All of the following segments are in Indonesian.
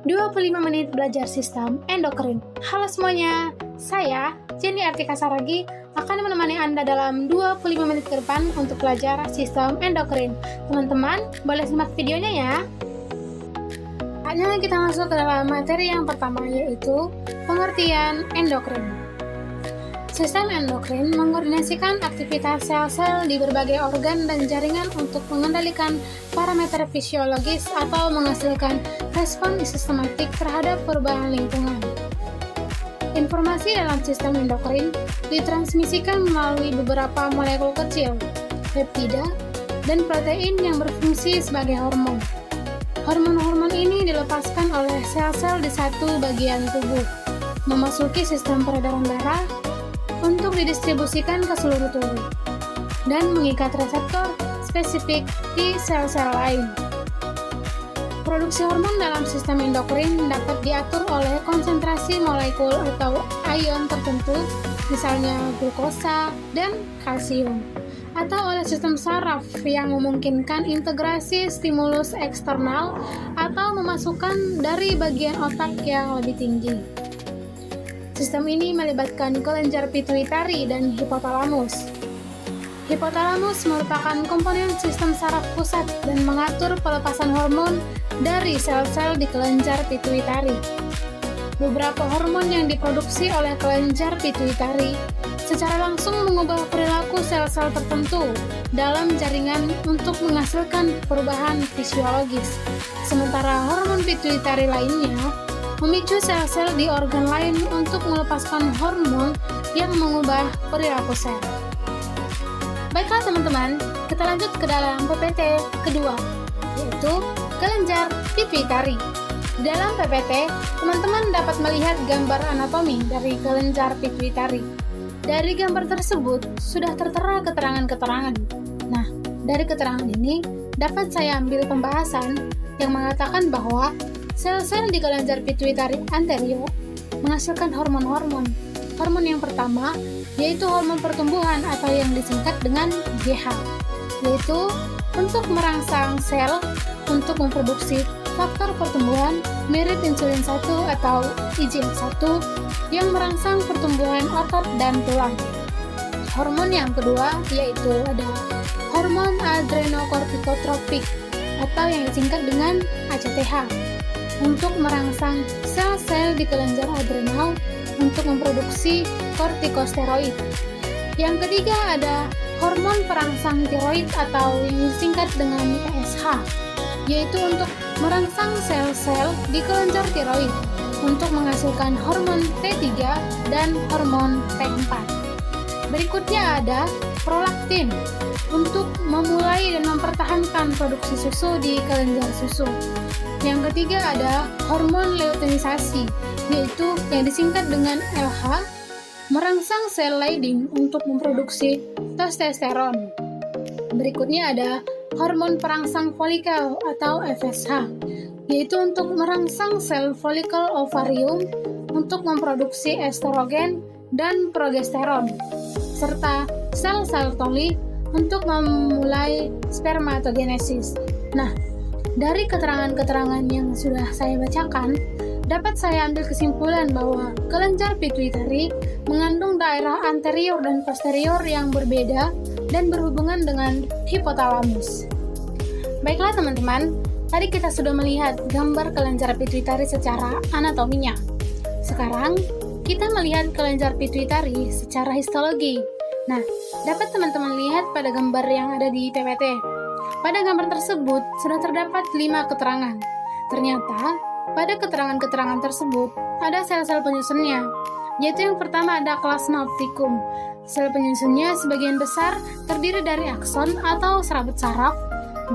25 menit belajar sistem endokrin. Halo semuanya, saya Jenny Artika Saragi akan menemani Anda dalam 25 menit ke depan untuk belajar sistem endokrin. Teman-teman, boleh simak videonya ya. Saatnya kita masuk ke dalam materi yang pertama, yaitu pengertian endokrin. Sistem endokrin mengkoordinasikan aktivitas sel-sel di berbagai organ dan jaringan untuk mengendalikan parameter fisiologis atau menghasilkan respon sistematik terhadap perubahan lingkungan. Informasi dalam sistem endokrin ditransmisikan melalui beberapa molekul kecil, peptida, dan protein yang berfungsi sebagai hormon. Hormon-hormon ini dilepaskan oleh sel-sel di satu bagian tubuh, memasuki sistem peredaran darah untuk didistribusikan ke seluruh tubuh dan mengikat reseptor spesifik di sel-sel lain. Produksi hormon dalam sistem endokrin dapat diatur oleh konsentrasi molekul atau ion tertentu, misalnya glukosa dan kalsium, atau oleh sistem saraf yang memungkinkan integrasi stimulus eksternal atau memasukkan dari bagian otak yang lebih tinggi. Sistem ini melibatkan kelenjar pituitari dan hipotalamus. Hipotalamus merupakan komponen sistem saraf pusat dan mengatur pelepasan hormon dari sel-sel di kelenjar pituitari. Beberapa hormon yang diproduksi oleh kelenjar pituitari secara langsung mengubah perilaku sel-sel tertentu dalam jaringan untuk menghasilkan perubahan fisiologis. Sementara hormon pituitari lainnya memicu sel-sel di organ lain untuk melepaskan hormon yang mengubah perilaku sel. Baiklah teman-teman, kita lanjut ke dalam PPT kedua, yaitu kelenjar pituitari. Dalam PPT, teman-teman dapat melihat gambar anatomi dari kelenjar pituitari. Dari gambar tersebut, sudah tertera keterangan-keterangan. Nah, dari keterangan ini, dapat saya ambil pembahasan yang mengatakan bahwa sel-sel di kelenjar pituitari anterior menghasilkan hormon-hormon. Hormon yang pertama yaitu hormon pertumbuhan atau yang disingkat dengan GH, yaitu untuk merangsang sel untuk memproduksi faktor pertumbuhan mirip insulin 1 atau IGF-1 yang merangsang pertumbuhan otot dan tulang. Hormon yang kedua yaitu ada hormon adrenokortikotropik atau yang disingkat dengan ACTH, untuk merangsang sel-sel di kelenjar adrenal untuk memproduksi kortikosteroid. Yang ketiga ada hormon perangsang tiroid atau yang disingkat dengan TSH, yaitu untuk merangsang sel-sel di kelenjar tiroid untuk menghasilkan hormon T3 dan hormon T4. Berikutnya ada prolaktin untuk memulai dan mempertahankan produksi susu di kelenjar susu. Yang ketiga ada hormon luteinisasi, yaitu yang disingkat dengan LH, merangsang sel Leydig untuk memproduksi testosteron. Berikutnya ada hormon perangsang folikel atau FSH, yaitu untuk merangsang sel folikel ovarium untuk memproduksi estrogen dan progesteron, serta sel-sel toli untuk memulai spermatogenesis. Nah, dari keterangan-keterangan yang sudah saya bacakan, dapat saya ambil kesimpulan bahwa kelenjar pituitari mengandung daerah anterior dan posterior yang berbeda dan berhubungan dengan hipotalamus. Baiklah teman-teman, tadi kita sudah melihat gambar kelenjar pituitari secara anatominya. Sekarang, kita melihat kelenjar pituitari secara histologi. Nah, dapat teman-teman lihat pada gambar yang ada di PPT. Pada gambar tersebut sudah terdapat 5 keterangan. Ternyata, pada keterangan-keterangan tersebut ada sel-sel penyusunnya, yaitu yang pertama ada plasma optikum. Sel penyusunnya sebagian besar terdiri dari akson atau serabut saraf,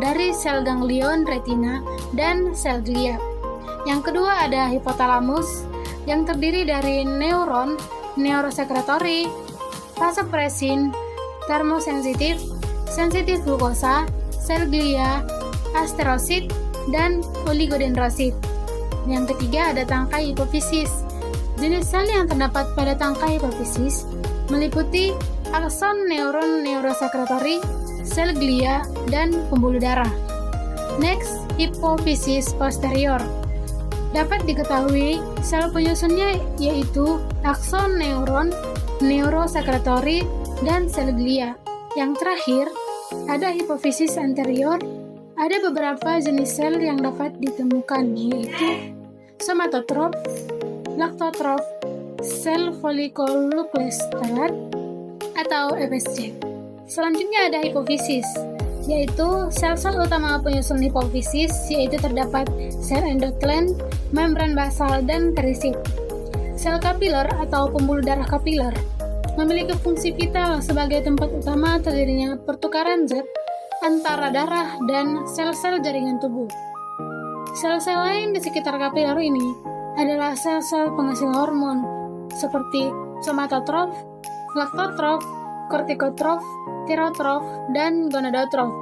dari sel ganglion retina, dan sel glia. Yang kedua ada hipotalamus, yang terdiri dari neuron, neurosekretori, vasopresin, termosensitif, sensitif glukosa, sel glia, asterosit, dan oligodendrosit. Yang ketiga ada tangkai hipofisis. Jenis sel yang terdapat pada tangkai hipofisis meliputi akson, neuron, neurosekretori, sel glia, dan pembuluh darah. Next, hipofisis posterior. Dapat diketahui, sel penyusunnya yaitu akson neuron, neurosekretori, dan sel glia. Yang terakhir, ada hipofisis anterior. Ada beberapa jenis sel yang dapat ditemukan, yaitu somatotrof, laktotrof, sel folliculus stellat, atau FSC. Selanjutnya ada hipofisis, yaitu sel-sel utama penyusun hipofisis, yaitu terdapat sel endothelium, membran basal, dan perisit. Sel kapiler atau pembuluh darah kapiler memiliki fungsi vital sebagai tempat utama terjadinya pertukaran zat antara darah dan sel-sel jaringan tubuh. Sel-sel lain di sekitar kapiler ini adalah sel-sel penghasil hormon seperti somatotrof, laktotrof, kortikotrof, tirotrof, dan gonadotrof,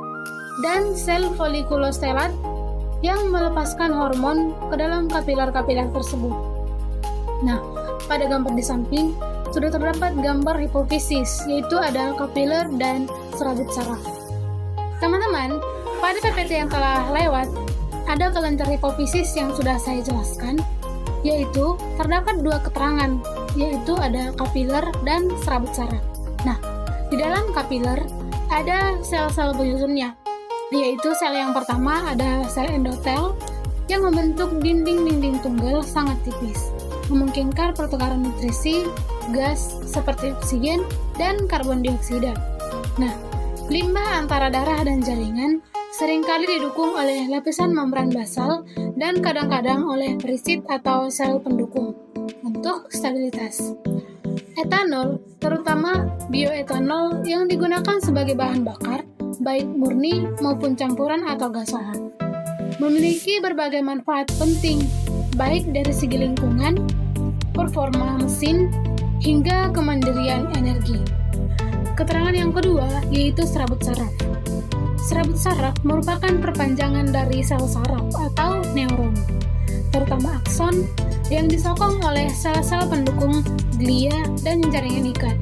dan sel folikulostelat yang melepaskan hormon ke dalam kapiler-kapiler tersebut. Nah, pada gambar di samping sudah terdapat gambar hipofisis, yaitu ada kapiler dan serabut saraf. Teman-teman, pada PPT yang telah lewat, ada kelenjar hipofisis yang sudah saya jelaskan, yaitu terdapat dua keterangan, yaitu ada kapiler dan serabut saraf. Nah, di dalam kapiler ada sel-sel penyusunnya, yaitu sel yang pertama ada sel endotel yang membentuk dinding-dinding tunggal sangat tipis, memungkinkan pertukaran nutrisi, gas seperti oksigen, dan karbon dioksida. Nah, limbah antara darah dan jaringan seringkali didukung oleh lapisan membran basal dan kadang-kadang oleh perisit atau sel pendukung untuk stabilitas. Etanol, terutama bioetanol yang digunakan sebagai bahan bakar, baik murni maupun campuran atau gasohan, memiliki berbagai manfaat penting, baik dari segi lingkungan, performa mesin, hingga kemandirian energi. Keterangan yang kedua yaitu serabut saraf. Serabut saraf merupakan perpanjangan dari sel saraf atau neuron, terutama akson yang disokong oleh sel-sel pendukung glia dan jaringan ikat.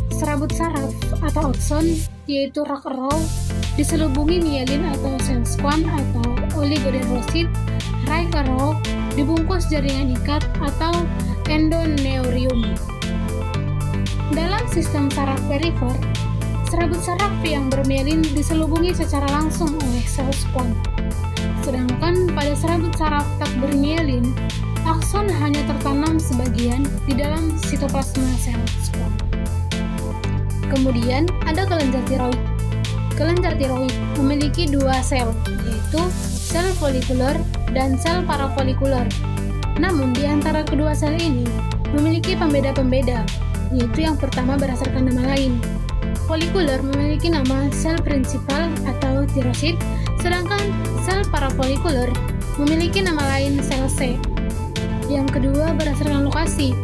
Serabut saraf atau akson yaitu rock and roll diselubungi mielin atau sel squam atau oligodendrosit, right and roll dibungkus jaringan ikat atau endoneurium. Dalam sistem saraf perifer, serabut saraf yang bermielin diselubungi secara langsung oleh sel squam. Sedangkan pada serabut saraf tak bermielin, akson hanya tertanam sebagian di dalam sitoplasma sel squam. Kemudian ada kelenjar tiroid. Kelenjar tiroid memiliki dua sel, yaitu sel folikuler dan sel parafolikuler. Namun di antara kedua sel ini memiliki pembeda-pembeda, yaitu yang pertama berdasarkan nama lain. Folikuler memiliki nama sel prinsipal atau tirosit, sedangkan sel parafolikuler memiliki nama lain sel C. Yang kedua berdasarkan lokasi.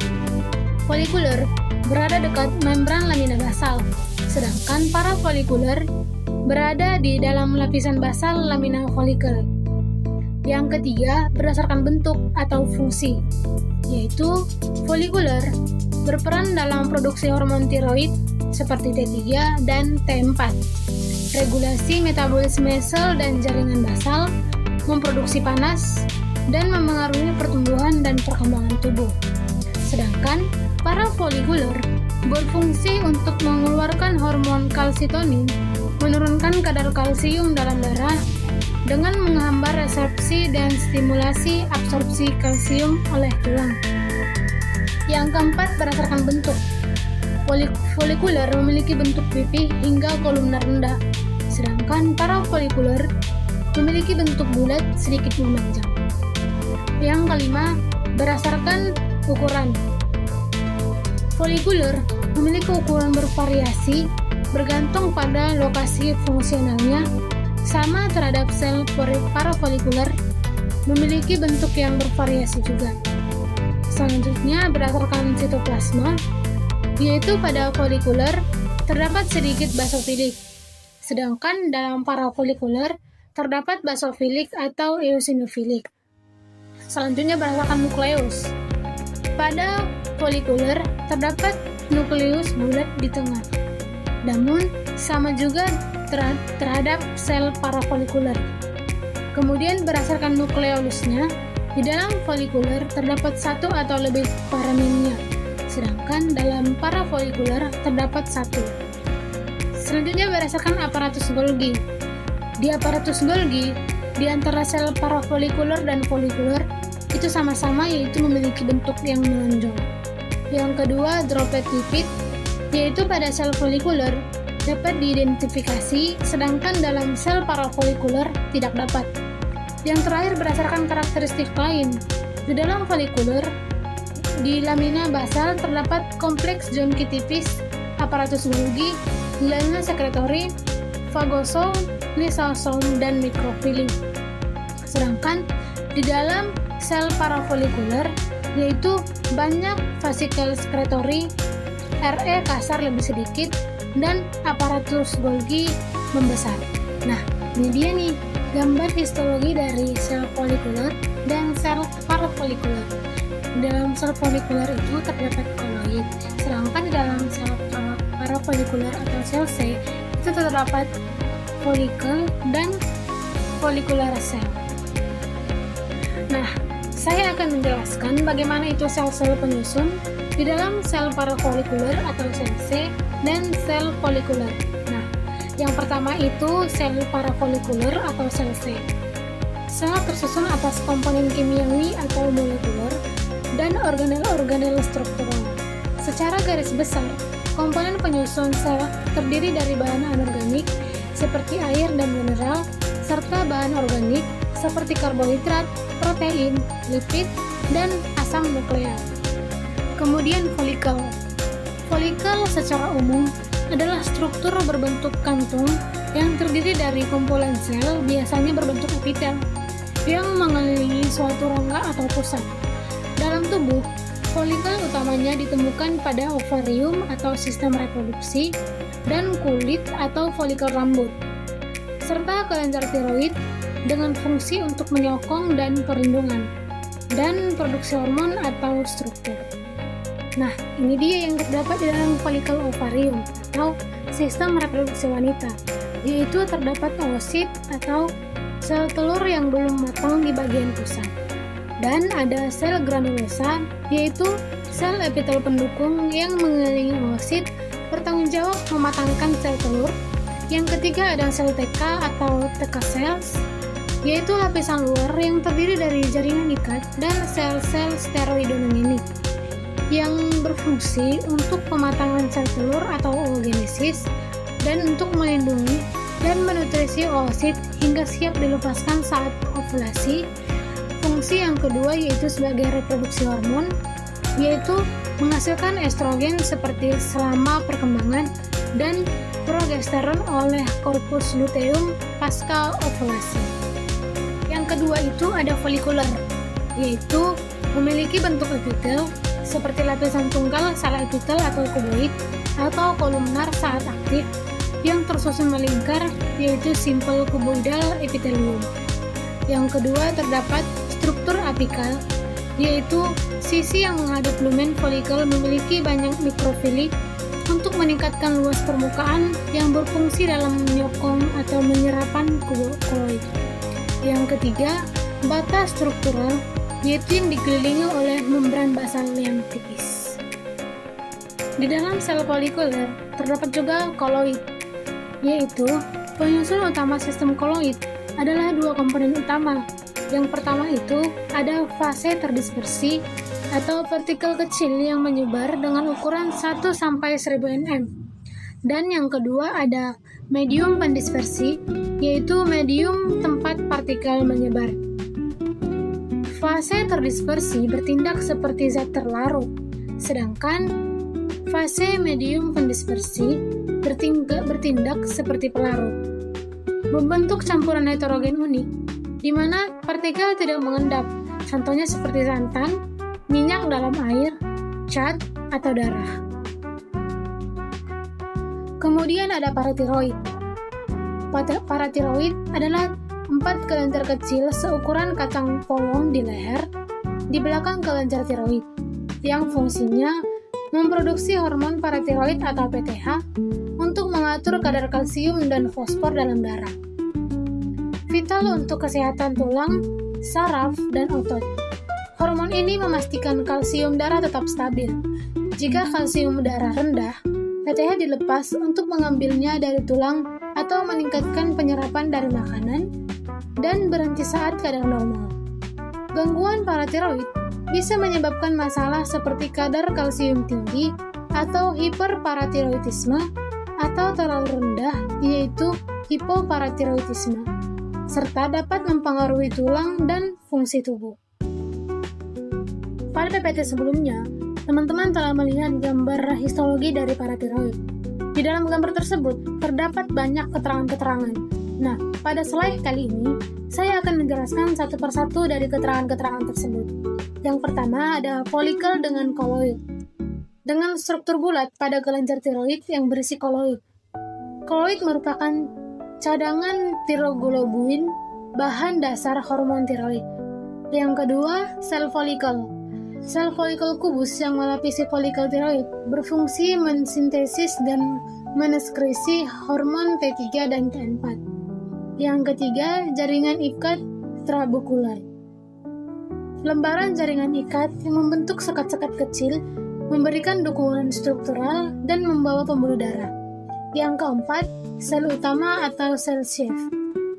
Folikuler berada dekat membran lamina basal, sedangkan parafolikuler berada di dalam lapisan basal lamina folikel. Yang ketiga berdasarkan bentuk atau fungsi, yaitu folikuler berperan dalam produksi hormon tiroid seperti T3 dan T4, regulasi metabolisme sel dan jaringan basal, memproduksi panas, dan memengaruhi pertumbuhan dan perkembangan tubuh. Sedangkan parafolikuler berfungsi untuk mengeluarkan hormon kalsitonin, menurunkan kadar kalsium dalam darah dengan menghambat resepsi dan stimulasi absorpsi kalsium oleh tulang. Yang keempat berdasarkan bentuk. Folikuler memiliki bentuk pipih hingga kolumnar rendah, sedangkan parafolikuler memiliki bentuk bulat sedikit memanjang. Yang kelima berdasarkan ukuran. Folikuler memiliki ukuran bervariasi bergantung pada lokasi fungsionalnya, sama terhadap sel parafolikuler memiliki bentuk yang bervariasi juga. Selanjutnya berdasarkan sitoplasma, yaitu pada folikuler terdapat sedikit basofilik, sedangkan dalam parafolikuler terdapat basofilik atau eosinofilik. Selanjutnya berdasarkan nukleus. Pada folikuler terdapat nukleus bulat di tengah, namun sama juga terhadap sel parafolikuler. Kemudian berdasarkan nukleolusnya, Di dalam folikuler terdapat satu atau lebih foraminnya, sedangkan dalam parafolikuler terdapat satu. Selanjutnya berdasarkan aparatus Golgi. Di aparatus Golgi, di antara sel parafolikuler dan folikuler itu sama-sama, yaitu memiliki bentuk yang menonjol. Yang kedua, droplet lipid, yaitu pada sel folikuler dapat diidentifikasi, sedangkan dalam sel parafolikuler tidak dapat. Yang terakhir berdasarkan karakteristik lain. Di dalam folikuler, di lamina basal terdapat kompleks Jonki tipis, aparatus Golgi, glanula sekretori, fagosom, lisosom, dan mikrofili. Sedangkan di dalam sel parafolikuler, yaitu banyak vasikel sekretori, RE kasar lebih sedikit, dan aparatus Golgi membesar. Nah, ini dia nih gambar histologi dari sel folikuler dan sel parafolikuler. Dalam sel folikuler itu terdapat koloid, sedangkan di dalam sel parafolikuler atau sel C itu terdapat folikel dan folikular sel. Nah, saya akan menjelaskan bagaimana itu sel-sel penyusun di dalam sel parafolikuler atau sel C dan sel folikuler. Nah, yang pertama itu sel parafolikuler atau sel C. Sel tersusun atas komponen kimiawi atau molekuler dan organel-organel struktural. Secara garis besar, komponen penyusun sel terdiri dari bahan anorganik seperti air dan mineral, serta bahan organik seperti karbohidrat, protein, lipid, dan asam nukleat. Kemudian folikel. Folikel secara umum adalah struktur berbentuk kantung yang terdiri dari kumpulan sel, biasanya berbentuk epitel, yang mengelilingi suatu rongga atau pusat. Dalam tubuh, folikel utamanya ditemukan pada ovarium atau sistem reproduksi dan kulit atau folikel rambut, serta kelenjar tiroid dengan fungsi untuk menyokong dan perlindungan, dan produksi hormon atau struktur. Nah, ini dia yang terdapat di dalam folikel ovarium atau sistem reproduksi wanita, yaitu terdapat oosit atau sel telur yang belum matang di bagian pusat. Dan ada sel granulosa, yaitu sel epitel pendukung yang mengelilingi oosit, bertanggung jawab mematangkan sel telur. Yang ketiga ada sel TK atau TK cells, yaitu lapisan luar yang terdiri dari jaringan ikat dan sel-sel steroidonegenik yang berfungsi untuk pematangan sel telur atau oogenesis dan untuk melindungi dan menutrisi oosit hingga siap dilepaskan saat ovulasi. Fungsi yang kedua yaitu sebagai reproduksi hormon, yaitu menghasilkan estrogen seperti selama perkembangan dan progesteron oleh korpus luteum pasca ovulasi. Yang kedua itu ada folikuler, yaitu memiliki bentuk epitel seperti lapisan tunggal sel epitel atau kuboid atau kolumnar saat aktif yang tersusun melingkar, yaitu simple kuboidal epithelium. Yang kedua terdapat struktur apikal, yaitu sisi yang menghadap lumen folikel memiliki banyak mikrofili untuk meningkatkan luas permukaan yang berfungsi dalam menyokong atau menyerapan koloid. Yang ketiga, batas struktural, yaitu yang dikelilingi oleh membran basal yang tipis. Di dalam sel folikuler terdapat juga koloid, yaitu penyusun utama sistem koloid adalah dua komponen utama. Yang pertama itu ada fase terdispersi atau partikel kecil yang menyebar dengan ukuran 1-1000 nm. Dan yang kedua ada medium pendispersi, yaitu medium tempat partikel menyebar. Fase terdispersi bertindak seperti zat terlarut, sedangkan fase medium pendispersi bertindak seperti pelarut. Membentuk campuran heterogen unik, di mana partikel tidak mengendap, contohnya seperti santan, minyak dalam air, cat, atau darah. Kemudian ada paratiroid. Paratiroid adalah 4 kelenjar kecil seukuran kacang polong di leher, di belakang kelenjar tiroid, yang fungsinya memproduksi hormon paratiroid atau PTH untuk mengatur kadar kalsium dan fosfor dalam darah. Vital untuk kesehatan tulang, saraf, dan otot. Hormon ini memastikan kalsium darah tetap stabil. Jika kalsium darah rendah, PTH dilepas untuk mengambilnya dari tulang atau meningkatkan penyerapan dari makanan dan berhenti saat kadar normal. Gangguan paratiroid bisa menyebabkan masalah seperti kadar kalsium tinggi atau hiperparatiroidisme atau terlalu rendah, yaitu hipoparatiroidisme, serta dapat mempengaruhi tulang dan fungsi tubuh. Pada PPT sebelumnya, teman-teman telah melihat gambar histologi dari paratiroid. Di dalam gambar tersebut, terdapat banyak keterangan-keterangan. Nah, pada slide kali ini, saya akan menjelaskan satu persatu dari keterangan-keterangan tersebut. Yang pertama ada folikel dengan koloid. Dengan struktur bulat pada kelenjar tiroid yang berisi koloid. Koloid merupakan cadangan tiroglobulin, bahan dasar hormon tiroid. Yang kedua, sel folikel. Sel folikel kubus yang melapisi folikel tiroid berfungsi mensintesis dan menekskresi hormon T3 dan T4. Yang ketiga, jaringan ikat trabekular. Lembaran jaringan ikat yang membentuk sekat-sekat kecil memberikan dukungan struktural dan membawa pembuluh darah. Yang keempat, sel utama atau sel sheath.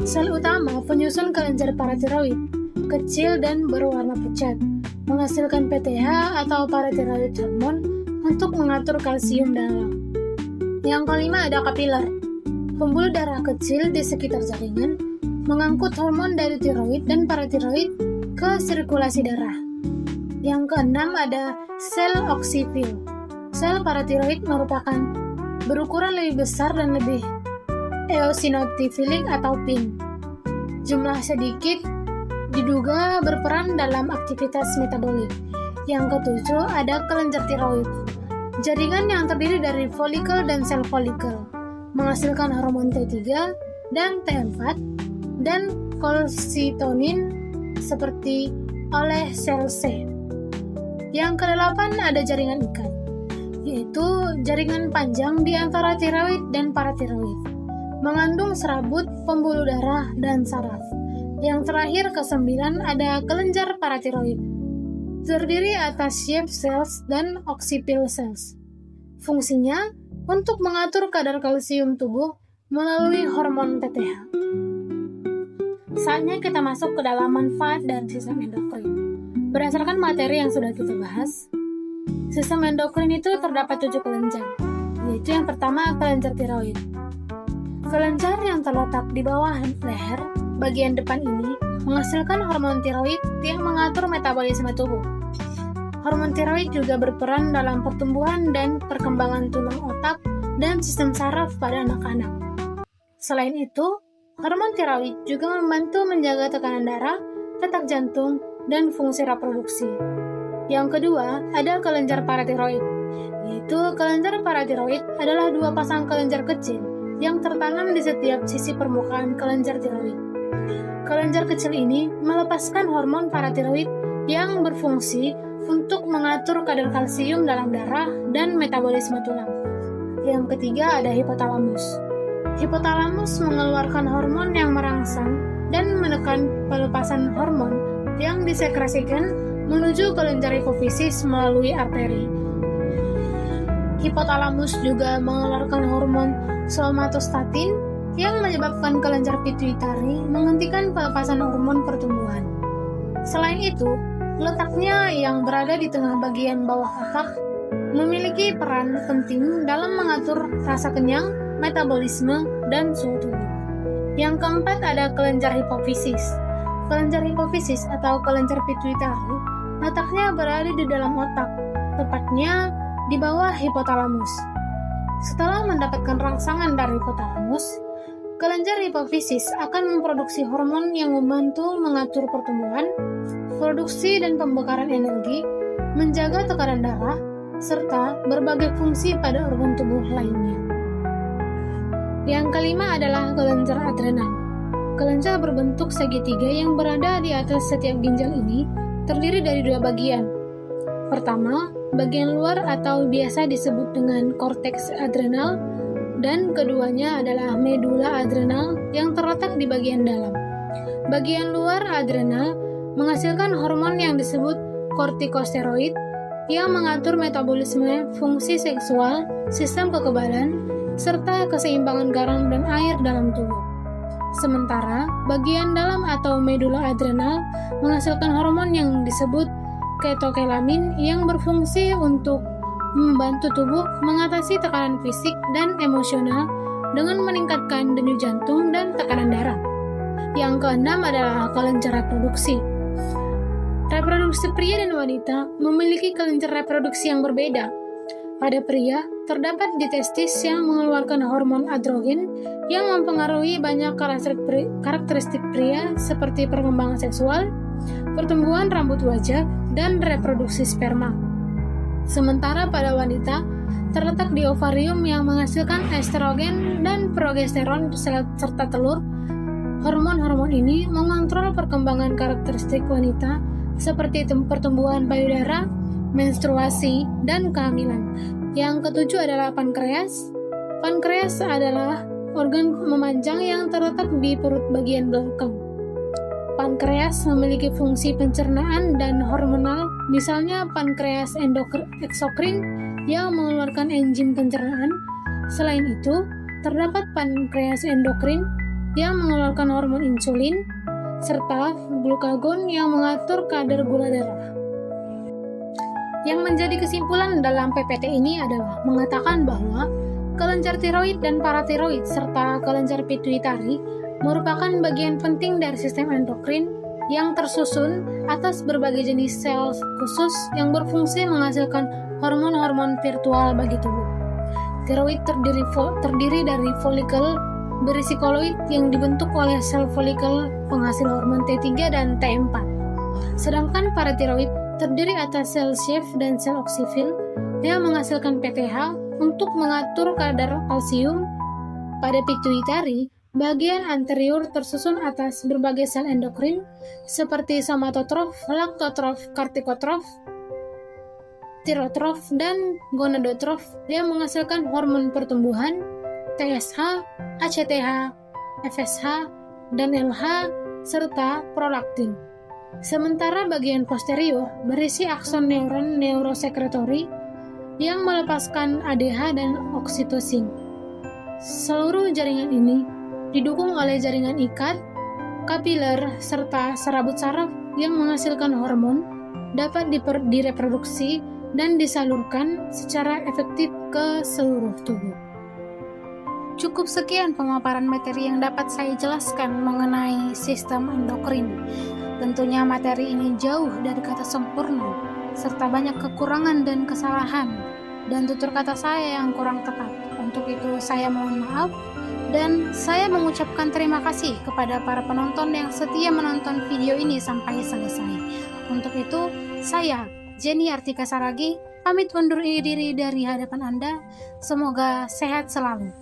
Sel utama penyusun kelenjar paratiroid, kecil dan berwarna pucat, menghasilkan PTH atau paratiroid hormon untuk mengatur kalsium dalam. Yang kelima ada kapiler. Pembuluh darah kecil di sekitar jaringan mengangkut hormon dari tiroid dan paratiroid ke sirkulasi darah. Yang keenam ada sel oksipil. Sel paratiroid merupakan berukuran lebih besar dan lebih eosinophilic atau pink. Jumlah sedikit diduga berperan dalam aktivitas metabolik. Yang ketujuh ada kelenjar tiroid. Jaringan yang terdiri dari folikel dan sel folikel menghasilkan hormon T3 dan T4 dan kalsitonin seperti oleh sel C. Yang kedelapan ada jaringan ikat, yaitu jaringan panjang di antara tiroid dan paratiroid, mengandung serabut, pembuluh darah, dan saraf. Yang terakhir kesembilan ada kelenjar paratiroid, terdiri atas sheath cells dan occipital cells. Fungsinya untuk mengatur kadar kalsium tubuh melalui hormon PTH. Saatnya kita masuk ke dalam manfaat dan sistem endokrin. Berdasarkan materi yang sudah kita bahas, sistem endokrin itu terdapat 7 kelenjar, yaitu yang pertama kelenjar tiroid. Kelenjar yang terletak di bawah leher bagian depan ini menghasilkan hormon tiroid yang mengatur metabolisme tubuh. Hormon tiroid juga berperan dalam pertumbuhan dan perkembangan tulang otak dan sistem saraf pada anak-anak. Selain itu, hormon tiroid juga membantu menjaga tekanan darah, detak jantung, dan fungsi reproduksi. Yang kedua, ada kelenjar paratiroid, yaitu kelenjar paratiroid adalah 2 pasang kelenjar kecil yang tertanam di setiap sisi permukaan kelenjar tiroid. Kelenjar kecil ini melepaskan hormon paratiroid yang berfungsi untuk mengatur kadar kalsium dalam darah dan metabolisme tulang. Yang ketiga ada hipotalamus. Hipotalamus mengeluarkan hormon yang merangsang dan menekan pelepasan hormon yang disekresikan menuju kelenjar hipofisis melalui arteri. Hipotalamus juga mengeluarkan hormon somatostatin yang menyebabkan kelenjar pituitari menghentikan pelepasan hormon pertumbuhan. Selain itu, letaknya yang berada di tengah bagian bawah otak memiliki peran penting dalam mengatur rasa kenyang, metabolisme, dan suhu tubuh. Yang keempat ada kelenjar hipofisis. Kelenjar hipofisis atau kelenjar pituitari letaknya berada di dalam otak, tepatnya di bawah hipotalamus. Setelah mendapatkan rangsangan dari hipotalamus, kelenjar hipofisis akan memproduksi hormon yang membantu mengatur pertumbuhan, produksi dan pembakaran energi, menjaga tekanan darah, serta berbagai fungsi pada organ tubuh lainnya. Yang kelima adalah kelenjar adrenal. Kelenjar berbentuk segitiga yang berada di atas setiap ginjal ini terdiri dari 2 bagian. Pertama, bagian luar atau biasa disebut dengan korteks adrenal, dan keduanya adalah medula adrenal yang terletak di bagian dalam. Bagian luar adrenal menghasilkan hormon yang disebut kortikosteroid yang mengatur metabolisme, fungsi seksual, sistem kekebalan, serta keseimbangan garam dan air dalam tubuh. Sementara bagian dalam atau medula adrenal menghasilkan hormon yang disebut ketokelamin yang berfungsi untuk membantu tubuh mengatasi tekanan fisik dan emosional dengan meningkatkan denyut jantung dan tekanan darah. Yang keenam adalah kelenjar reproduksi. Reproduksi pria dan wanita memiliki kelenjar reproduksi yang berbeda. Pada pria, terdapat di testis yang mengeluarkan hormon androgen yang mempengaruhi banyak karakteristik pria seperti perkembangan seksual, pertumbuhan rambut wajah, dan reproduksi sperma. Sementara pada wanita, terletak di ovarium yang menghasilkan estrogen dan progesteron serta telur. Hormon-hormon ini mengontrol perkembangan karakteristik wanita seperti pertumbuhan payudara, menstruasi, dan kehamilan. Yang ketujuh adalah pankreas. Pankreas adalah organ memanjang yang terletak di perut bagian belakang. Pankreas memiliki fungsi pencernaan dan hormonal, misalnya pankreas eksokrin yang mengeluarkan enzim pencernaan. Selain itu, terdapat pankreas endokrin yang mengeluarkan hormon insulin, serta glukagon yang mengatur kadar gula darah. Yang menjadi kesimpulan dalam PPT ini adalah mengatakan bahwa kelenjar tiroid dan paratiroid serta kelenjar pituitari merupakan bagian penting dari sistem endokrin yang tersusun atas berbagai jenis sel khusus yang berfungsi menghasilkan hormon-hormon virtual bagi tubuh. Tiroid terdiri dari folikel berisi koloid yang dibentuk oleh sel folikel penghasil hormon T3 dan T4. Sedangkan paratiroid terdiri atas sel Sheff dan sel oksifil yang menghasilkan PTH untuk mengatur kadar kalsium. Pada pituitari, bagian anterior tersusun atas berbagai sel endokrin seperti somatotrof, laktotrof, kortikotrof, tirotrof, dan gonadotrof yang menghasilkan hormon pertumbuhan, TSH, ACTH, FSH, dan LH, serta prolaktin. Sementara bagian posterior berisi akson neuron neurosekretori yang melepaskan ADH dan oksitosin. Seluruh jaringan ini didukung oleh jaringan ikat, kapiler, serta serabut saraf yang menghasilkan hormon, dapat direproduksi dan disalurkan secara efektif ke seluruh tubuh. Cukup sekian pemaparan materi yang dapat saya jelaskan mengenai sistem endokrin. Tentunya materi ini jauh dari kata sempurna, serta banyak kekurangan dan kesalahan, dan tutur kata saya yang kurang tepat. Untuk itu saya mohon maaf, dan saya mengucapkan terima kasih kepada para penonton yang setia menonton video ini sampai selesai. Untuk itu, saya, Jenny Artika Saragi, pamit undur diri dari hadapan Anda. Semoga sehat selalu.